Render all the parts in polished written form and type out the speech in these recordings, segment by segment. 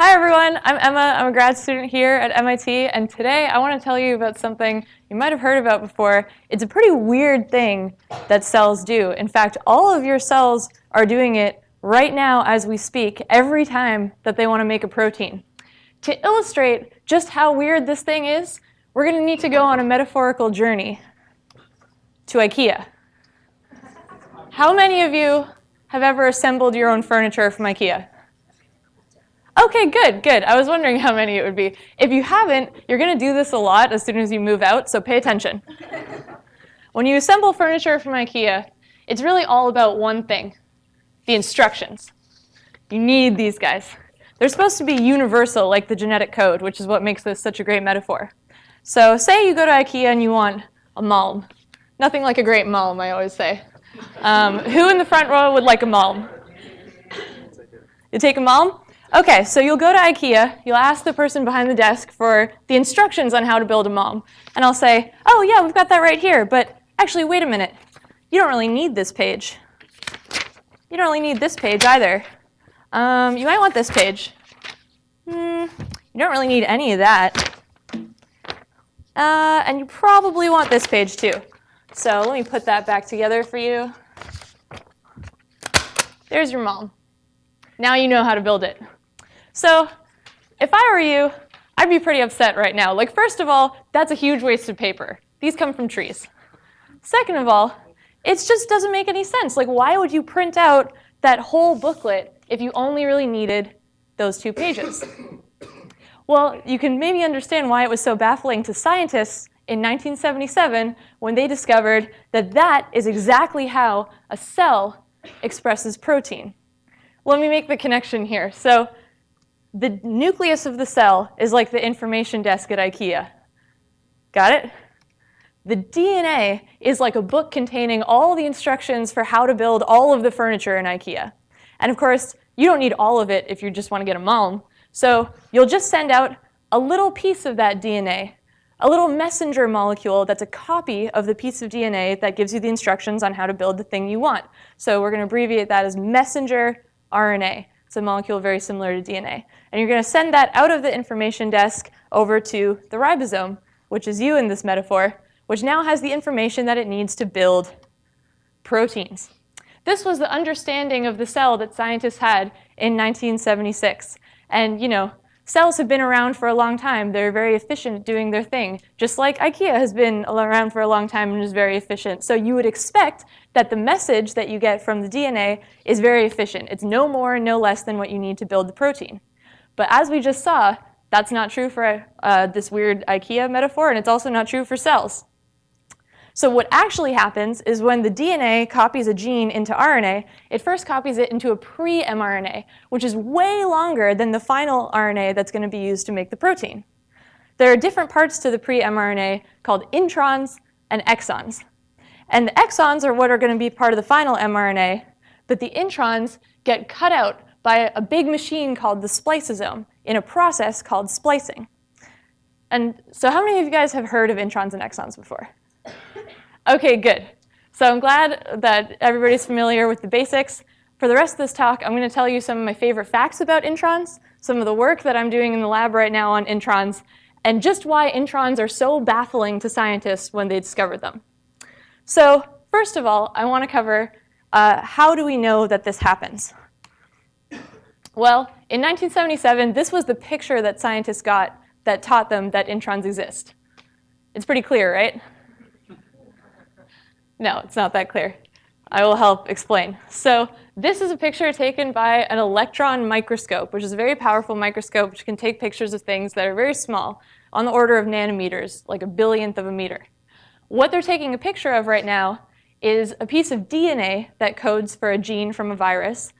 Hi everyone, I'm Emma. I'm a grad student here at MIT, and today I want to tell you about something you might have heard about before. It's a pretty weird thing that cells do. In fact, all of your cells are doing it right now as we speak, every time that they want to make a protein. To illustrate just how weird this thing is, we're going to need to go on a metaphorical journey to Ikea. How many of you have ever assembled your own furniture from Ikea? Okay, good. I was wondering how many it would be. If you haven't, you're going to do this a lot as soon as you move out, so pay attention. When you assemble furniture from Ikea, it's really all about one thing, the instructions. You need these guys. They're supposed to be universal, like the genetic code, which is what makes this such a great metaphor. So say you go to Ikea and you want a malm. Nothing like a great malm, I always say. Who in the front row would like a malm? You take a malm? Okay, so you'll go to Ikea, you'll ask the person behind the desk for the instructions on how to build a malm. And I'll say, oh yeah, we've got that right here, but actually, wait a minute. You don't really need this page. You don't really need this page either. You might want this page. You don't really need any of that. And you probably want this page too. So let me put that back together for you. There's your malm. Now you know how to build it. So if I were you, I'd be pretty upset right now. Like, first of all, that's a huge waste of paper. These come from trees. Second of all, it just doesn't make any sense. Like, why would you print out that whole booklet if you only really needed those 2 pages? Well, you can maybe understand why it was so baffling to scientists in 1977 when they discovered that that is exactly how a cell expresses protein. Let me make the connection here. So the nucleus of the cell is like the information desk at Ikea. Got it? The DNA is like a book containing all the instructions for how to build all of the furniture in Ikea. And of course, you don't need all of it if you just want to get a malm. So you'll just send out a little piece of that DNA, a little messenger molecule that's a copy of the piece of DNA that gives you the instructions on how to build the thing you want. So we're going to abbreviate that as messenger RNA. It's a molecule very similar to DNA. And you're going to send that out of the information desk over to the ribosome, which is you in this metaphor, which now has the information that it needs to build proteins. This was the understanding of the cell that scientists had in 1976. And, cells have been around for a long time. They're very efficient at doing their thing, just like Ikea has been around for a long time and is very efficient. So you would expect that the message that you get from the DNA is very efficient. It's no more and no less than what you need to build the protein. But as we just saw, that's not true for this weird Ikea metaphor, and it's also not true for cells. So what actually happens is when the DNA copies a gene into RNA, it first copies it into a pre-mRNA, which is way longer than the final RNA that's going to be used to make the protein. There are different parts to the pre-mRNA called introns and exons. And the exons are what are going to be part of the final mRNA, but the introns get cut out by a big machine called the spliceosome in a process called splicing. And so how many of you guys have heard of introns and exons before? Okay, good. So I'm glad that everybody's familiar with the basics. For the rest of this talk, I'm going to tell you some of my favorite facts about introns, some of the work that I'm doing in the lab right now on introns, and just why introns are so baffling to scientists when they discovered them. So first of all, I want to cover how do we know that this happens? Well, in 1977, this was the picture that scientists got that taught them that introns exist. It's pretty clear, right? No, it's not that clear. I will help explain. So this is a picture taken by an electron microscope, which is a very powerful microscope which can take pictures of things that are very small, on the order of nanometers, like a billionth of a meter. What they're taking a picture of right now is a piece of DNA that codes for a gene from a virus,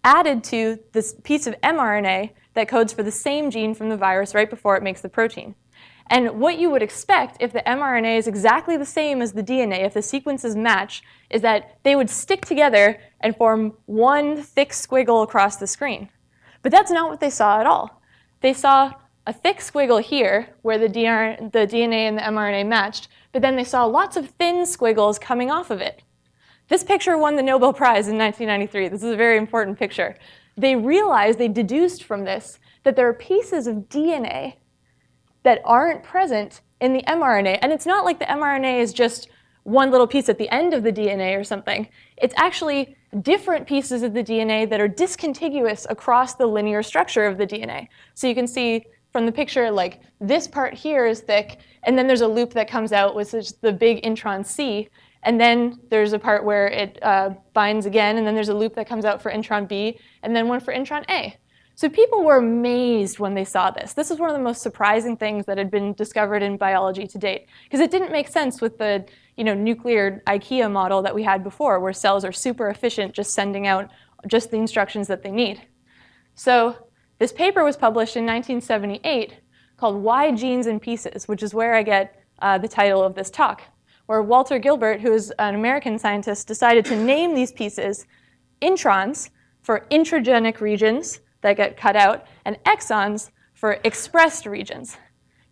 added to this piece of mRNA that codes for the same gene from the virus right before it makes the protein. And what you would expect if the mRNA is exactly the same as the DNA, if the sequences match, is that they would stick together and form one thick squiggle across the screen. But that's not what they saw at all. They saw a thick squiggle here, where the DNA and the mRNA matched, but then they saw lots of thin squiggles coming off of it. This picture won the Nobel Prize in 1993. This is a very important picture. they realized, they deduced from this, that there are pieces of DNA that aren't present in the mRNA. And it's not like the mRNA is just one little piece at the end of the DNA or something. It's actually different pieces of the DNA that are discontiguous across the linear structure of the DNA. So you can see from the picture, like this part here is thick, and then there's a loop that comes out, which is the big intron C, and then there's a part where it binds again, and then there's a loop that comes out for intron B, and then one for intron A. So people were amazed when they saw this. This is one of the most surprising things that had been discovered in biology to date, because it didn't make sense with the nuclear Ikea model that we had before, where cells are super efficient just sending out just the instructions that they need. So this paper was published in 1978 called Why Genes in Pieces, which is where I get the title of this talk, where Walter Gilbert, who is an American scientist, decided to name these pieces introns for introgenic regions that get cut out, and exons for expressed regions.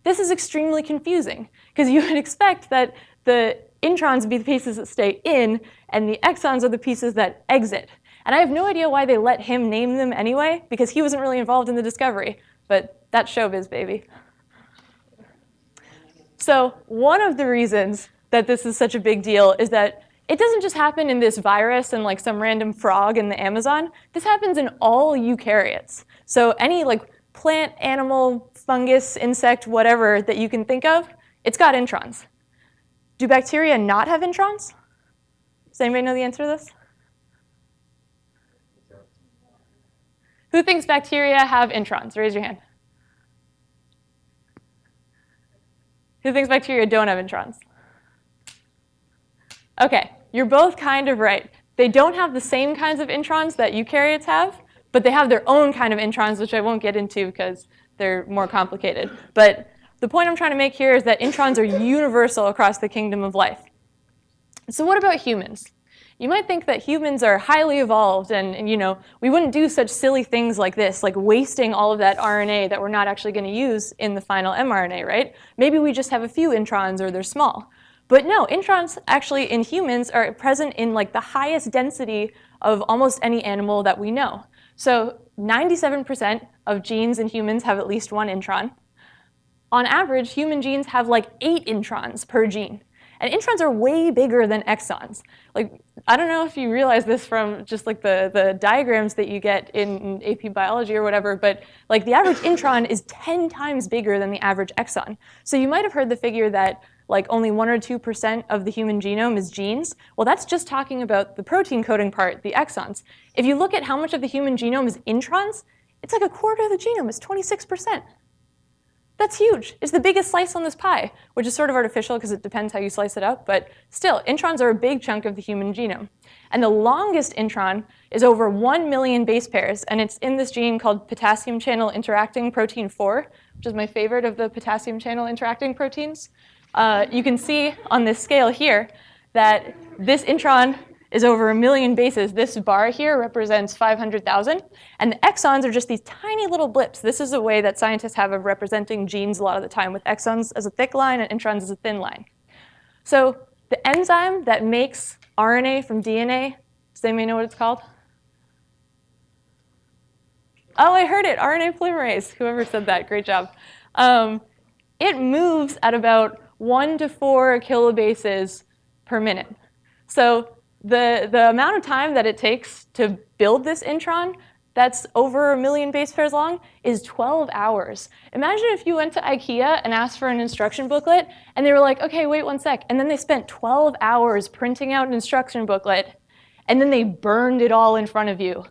This is extremely confusing, because you would expect that the introns would be the pieces that stay in, and the exons are the pieces that exit. And I have no idea why they let him name them anyway, because he wasn't really involved in the discovery, but that's showbiz, baby. So one of the reasons that this is such a big deal is that it doesn't just happen in this virus and like some random frog in the Amazon. This happens in all eukaryotes. So any like plant, animal, fungus, insect, whatever that you can think of, it's got introns. Do bacteria not have introns? Does anybody know the answer to this? Who thinks bacteria have introns? Raise your hand. Who thinks bacteria don't have introns? Okay, you're both kind of right. They don't have the same kinds of introns that eukaryotes have, but they have their own kind of introns, which I won't get into because they're more complicated. But the point I'm trying to make here is that introns are universal across the kingdom of life. So what about humans? You might think that humans are highly evolved and we wouldn't do such silly things like this, like wasting all of that RNA that we're not actually going to use in the final mRNA, right? Maybe we just have a few introns or they're small. But no, introns actually in humans are present in like the highest density of almost any animal that we know. So 97% of genes in humans have at least one intron. On average, human genes have like 8 introns per gene. And introns are way bigger than exons. Like, I don't know if you realize this from just like the diagrams that you get in AP biology or whatever, but like the average intron is 10 times bigger than the average exon. So you might have heard the figure that like only 1 or 2% of the human genome is genes. Well, that's just talking about the protein coding part, the exons. If you look at how much of the human genome is introns, it's like a quarter of the genome, it's 26%. That's huge. It's the biggest slice on this pie, which is sort of artificial because it depends how you slice it up, but still, introns are a big chunk of the human genome. And the longest intron is over 1 million base pairs, and it's in this gene called potassium channel interacting protein 4, which is my favorite of the potassium channel interacting proteins. You can see on this scale here that this intron is over 1 million bases. This bar here represents 500,000. And the exons are just these tiny little blips. This is a way that scientists have of representing genes a lot of the time, with exons as a thick line and introns as a thin line. So the enzyme that makes RNA from DNA, does anybody know what it's called? Oh, I heard it, RNA polymerase. Whoever said that, great job. It moves at about 1 to 4 kilobases per minute. So the amount of time that it takes to build this intron that's over 1 million base pairs long is 12 hours. Imagine if you went to Ikea and asked for an instruction booklet, and they were like, okay, wait 1 sec. And then they spent 12 hours printing out an instruction booklet, and then they burned it all in front of you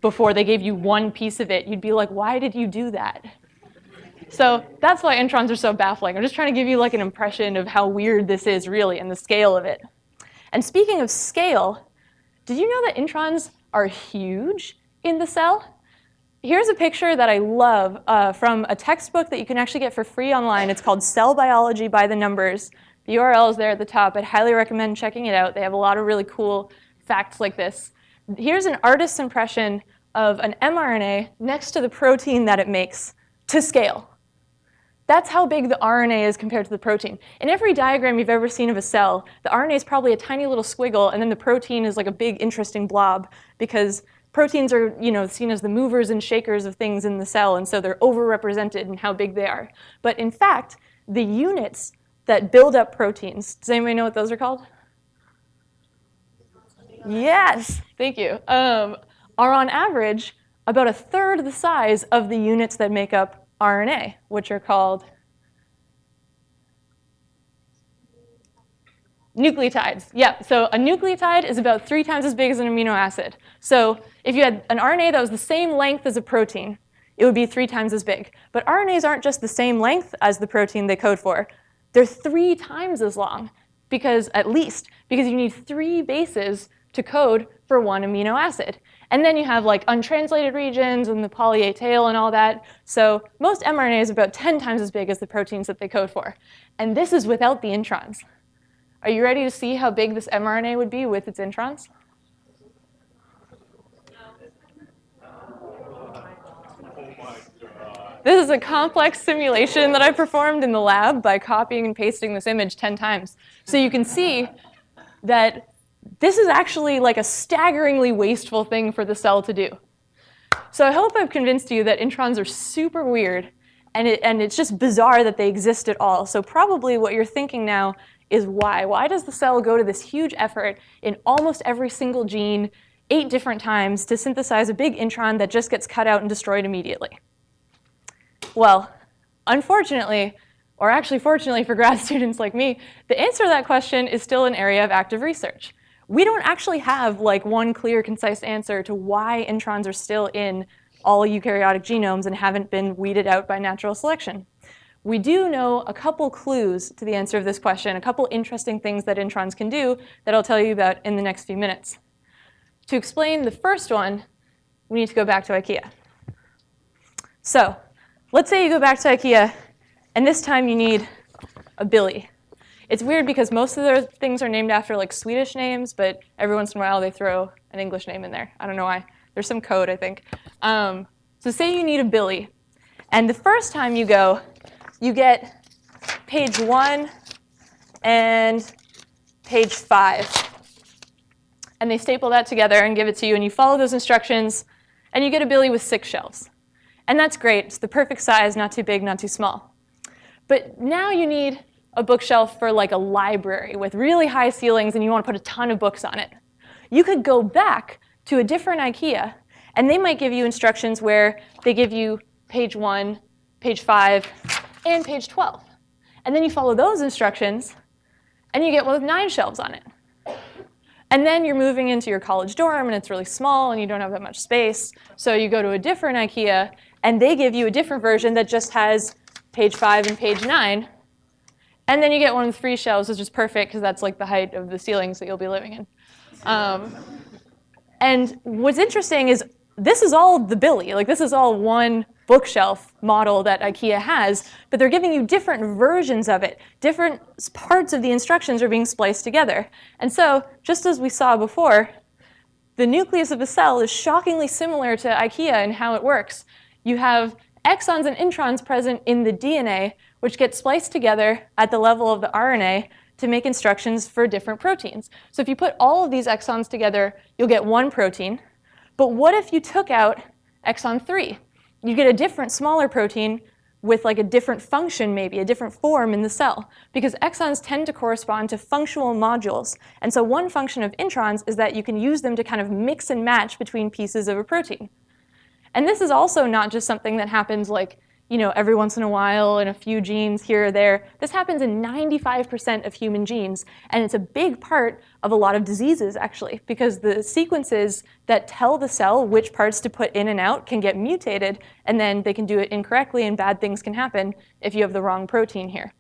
before they gave you one piece of it. You'd be like, why did you do that? So that's why introns are so baffling. I'm just trying to give you like an impression of how weird this is really and the scale of it. And speaking of scale, did you know that introns are huge in the cell? Here's a picture that I love from a textbook that you can actually get for free online. It's called Cell Biology by the Numbers. The URL is there at the top. I'd highly recommend checking it out. They have a lot of really cool facts like this. Here's an artist's impression of an mRNA next to the protein that it makes to scale. That's how big the RNA is compared to the protein. In every diagram you've ever seen of a cell, the RNA is probably a tiny little squiggle, and then the protein is like a big, interesting blob, because proteins are, seen as the movers and shakers of things in the cell, and so they're overrepresented in how big they are. But in fact, the units that build up proteins, does anybody know what those are called? Yes, thank you. Are on average about a third the size of the units that make up RNA, which are called nucleotides. Yeah, so a nucleotide is about 3 times as big as an amino acid. So if you had an RNA that was the same length as a protein, it would be 3 times as big. But RNAs aren't just the same length as the protein they code for. They're 3 times as long, at least, because you need 3 bases to code for 1 amino acid. And then you have like untranslated regions and the poly A tail and all that. So most mRNA is about 10 times as big as the proteins that they code for. And this is without the introns. Are you ready to see how big this mRNA would be with its introns? This is a complex simulation that I performed in the lab by copying and pasting this image 10 times. So you can see that this is actually like a staggeringly wasteful thing for the cell to do. So I hope I've convinced you that introns are super weird, and it's just bizarre that they exist at all. So probably what you're thinking now is why? Why does the cell go to this huge effort in almost every single gene 8 different times to synthesize a big intron that just gets cut out and destroyed immediately? Well, unfortunately, or actually fortunately for grad students like me, the answer to that question is still an area of active research. We don't actually have like one clear, concise answer to why introns are still in all eukaryotic genomes and haven't been weeded out by natural selection. We do know a couple clues to the answer of this question, a couple interesting things that introns can do that I'll tell you about in the next few minutes. To explain the first one, we need to go back to Ikea. So let's say you go back to Ikea, and this time you need a Billy. It's weird because most of their things are named after like Swedish names, but every once in a while they throw an English name in there. I don't know why. There's some code, I think. So say you need a Billy, and the first time you go, you get page 1 and page 5. And they staple that together and give it to you, and you follow those instructions, and you get a Billy with 6 shelves. And that's great. It's the perfect size, not too big, not too small. But now you need a bookshelf for like a library with really high ceilings, and you want to put a ton of books on it. You could go back to a different Ikea, and they might give you instructions where they give you page 1, page 5, and page 12. And then you follow those instructions, and you get one with 9 shelves on it. And then you're moving into your college dorm, and it's really small, and you don't have that much space. So you go to a different Ikea, and they give you a different version that just has page 5 and page 9. And then you get one with 3 shelves, which is perfect, because that's like the height of the ceilings that you'll be living in. And what's interesting is this is all the Billy. Like, this is all one bookshelf model that Ikea has, but they're giving you different versions of it. Different parts of the instructions are being spliced together. And so, just as we saw before, the nucleus of a cell is shockingly similar to Ikea and how it works. You have exons and introns present in the DNA, which get spliced together at the level of the RNA to make instructions for different proteins. So if you put all of these exons together, you'll get one protein. But what if you took out exon 3? You get a different, smaller protein with like a different function, maybe, a different form in the cell, because exons tend to correspond to functional modules. And so one function of introns is that you can use them to kind of mix and match between pieces of a protein. And this is also not just something that happens like, every once in a while in a few genes here or there. This happens in 95% of human genes, and it's a big part of a lot of diseases, actually, because the sequences that tell the cell which parts to put in and out can get mutated, and then they can do it incorrectly, and bad things can happen if you have the wrong protein here.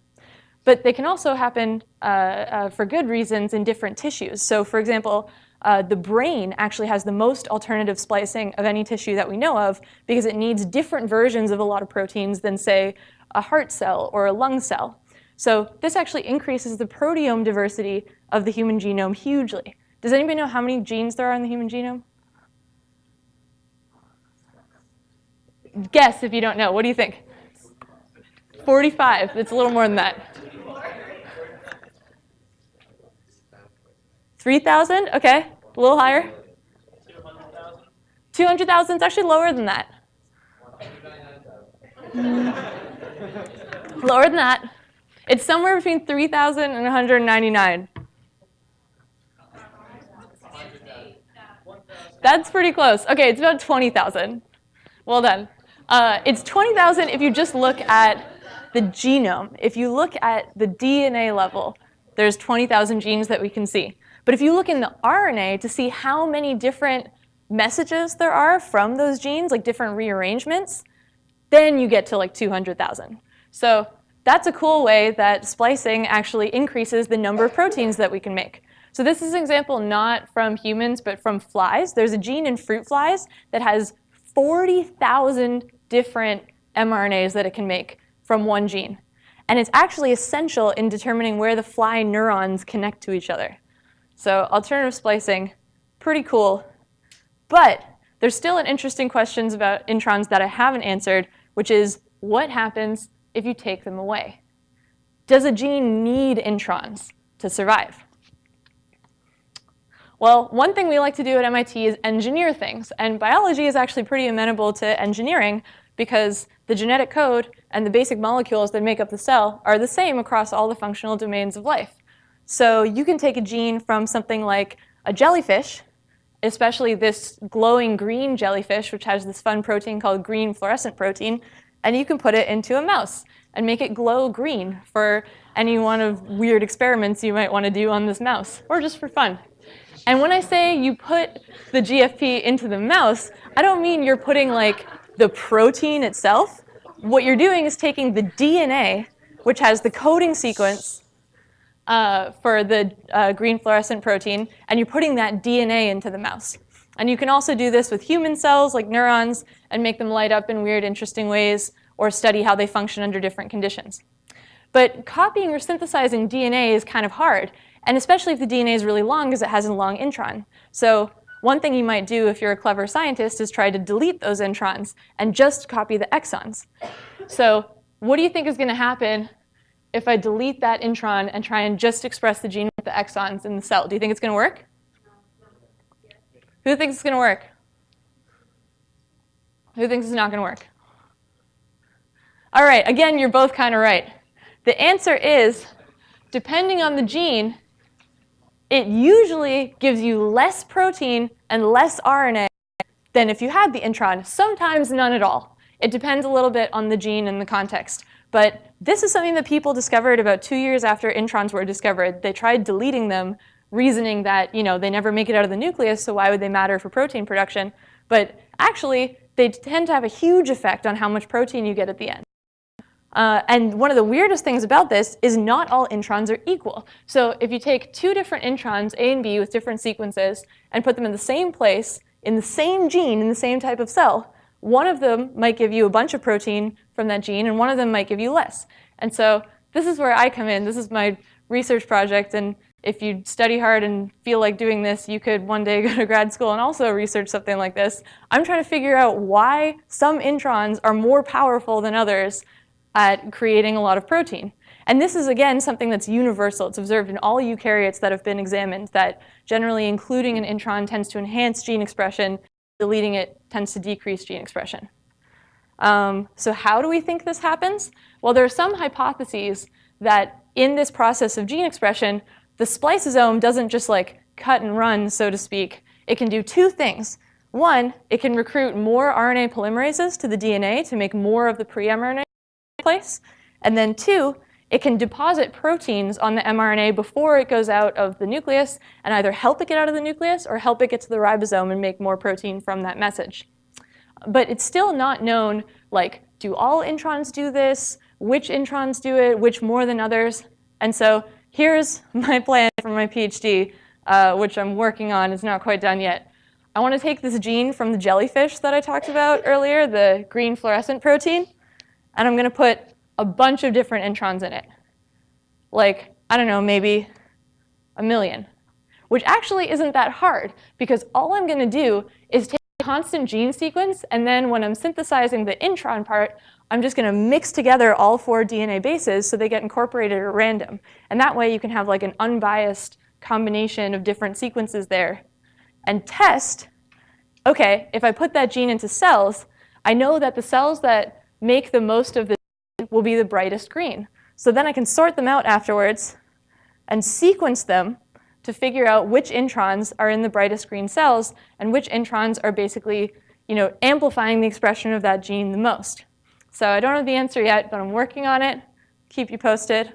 But they can also happen for good reasons in different tissues. So for example, the brain actually has the most alternative splicing of any tissue that we know of because it needs different versions of a lot of proteins than, say, a heart cell or a lung cell. So this actually increases the proteome diversity of the human genome hugely. Does anybody know how many genes there are in the human genome? Guess if you don't know. What do you think? 45. It's a little more than that. 3,000? Okay, a little higher. 200,000 is actually lower than that. Lower than that. It's somewhere between 3,000 and 199. That's pretty close. Okay, it's about 20,000. Well done. It's 20,000 if you just look at the genome. If you look at the DNA level, there's 20,000 genes that we can see. But if you look in the RNA to see how many different messages there are from those genes, like different rearrangements, then you get to like 200,000. So that's a cool way that splicing actually increases the number of proteins that we can make. So this is an example not from humans, but from flies. There's a gene in fruit flies that has 40,000 different mRNAs that it can make from one gene. And it's actually essential in determining where the fly neurons connect to each other. So alternative splicing, pretty cool. But there's still an interesting questions about introns that I haven't answered, which is what happens if you take them away? Does a gene need introns to survive? Well, one thing we like to do at MIT is engineer things. And biology is actually pretty amenable to engineering because the genetic code and the basic molecules that make up the cell are the same across all the functional domains of life. So you can take a gene from something like a jellyfish, especially this glowing green jellyfish, which has this fun protein called green fluorescent protein, and you can put it into a mouse and make it glow green for any one of weird experiments you might want to do on this mouse, or just for fun. And when I say you put the GFP into the mouse, I don't mean you're putting like the protein itself. What you're doing is taking the DNA, which has the coding sequence for the green fluorescent protein, and you're putting that DNA into the mouse. And you can also do this with human cells, like neurons, and make them light up in weird, interesting ways, or study how they function under different conditions. But copying or synthesizing DNA is kind of hard, and especially if the DNA is really long, because it has a long intron. So one thing you might do if you're a clever scientist is try to delete those introns and just copy the exons. So what do you think is going to happen if I delete that intron and try and just express the gene with the exons in the cell? Do you think it's going to work? Who thinks it's going to work? Who thinks it's not going to work? All right, again, you're both kind of right. The answer is, depending on the gene, it usually gives you less protein and less RNA than if you had the intron. Sometimes none at all. It depends a little bit on the gene and the context. But this is something that people discovered about 2 years after introns were discovered. They tried deleting them, reasoning that they never make it out of the nucleus, so why would they matter for protein production? But actually, they tend to have a huge effect on how much protein you get at the end. And one of the weirdest things about this is not all introns are equal. So if you take two different introns, A and B, with different sequences, and put them in the same place, in the same gene, in the same type of cell, one of them might give you a bunch of protein from that gene, and one of them might give you less. And so this is where I come in. This is my research project. And if you study hard and feel like doing this, you could one day go to grad school and also research something like this. I'm trying to figure out why some introns are more powerful than others at creating a lot of protein. And this is, again, something that's universal. It's observed in all eukaryotes that have been examined, that generally including an intron tends to enhance gene expression, deleting it tends to decrease gene expression. So how do we think this happens? Well, there are some hypotheses that in this process of gene expression, the spliceosome doesn't just like cut and run, so to speak. It can do two things. One, it can recruit more RNA polymerases to the DNA to make more of the pre-mRNA place. And then two, it can deposit proteins on the mRNA before it goes out of the nucleus and either help it get out of the nucleus or help it get to the ribosome and make more protein from that message. But it's still not known, like, do all introns do this? Which introns do it? Which more than others? And so here's my plan for my PhD, which I'm working on. It's not quite done yet. I want to take this gene from the jellyfish that I talked about earlier, the green fluorescent protein, and I'm going to put a bunch of different introns in it. Like, I don't know, maybe 1 million. Which actually isn't that hard, because all I'm going to do is take a constant gene sequence, and then when I'm synthesizing the intron part, I'm just going to mix together all 4 DNA bases so they get incorporated at random. And that way you can have like an unbiased combination of different sequences there and test, okay, if I put that gene into cells, I know that the cells that make the most of the gene will be the brightest green. So then I can sort them out afterwards and sequence them to figure out which introns are in the brightest green cells and which introns are basically amplifying the expression of that gene the most. So I don't have the answer yet, but I'm working on it. Keep you posted.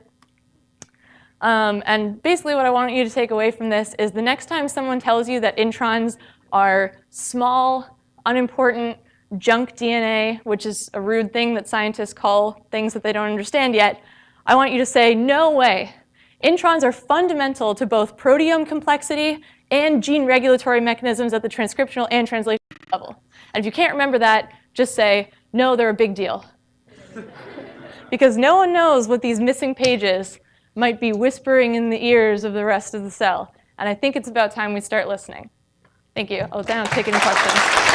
And basically what I want you to take away from this is the next time someone tells you that introns are small, unimportant, junk DNA, which is a rude thing that scientists call things that they don't understand yet, I want you to say, no way. Introns are fundamental to both proteome complexity and gene regulatory mechanisms at the transcriptional and translational level. And if you can't remember that, just say, no, they're a big deal. Because no one knows what these missing pages might be whispering in the ears of the rest of the cell. And I think it's about time we start listening. Thank you. I'll take any questions.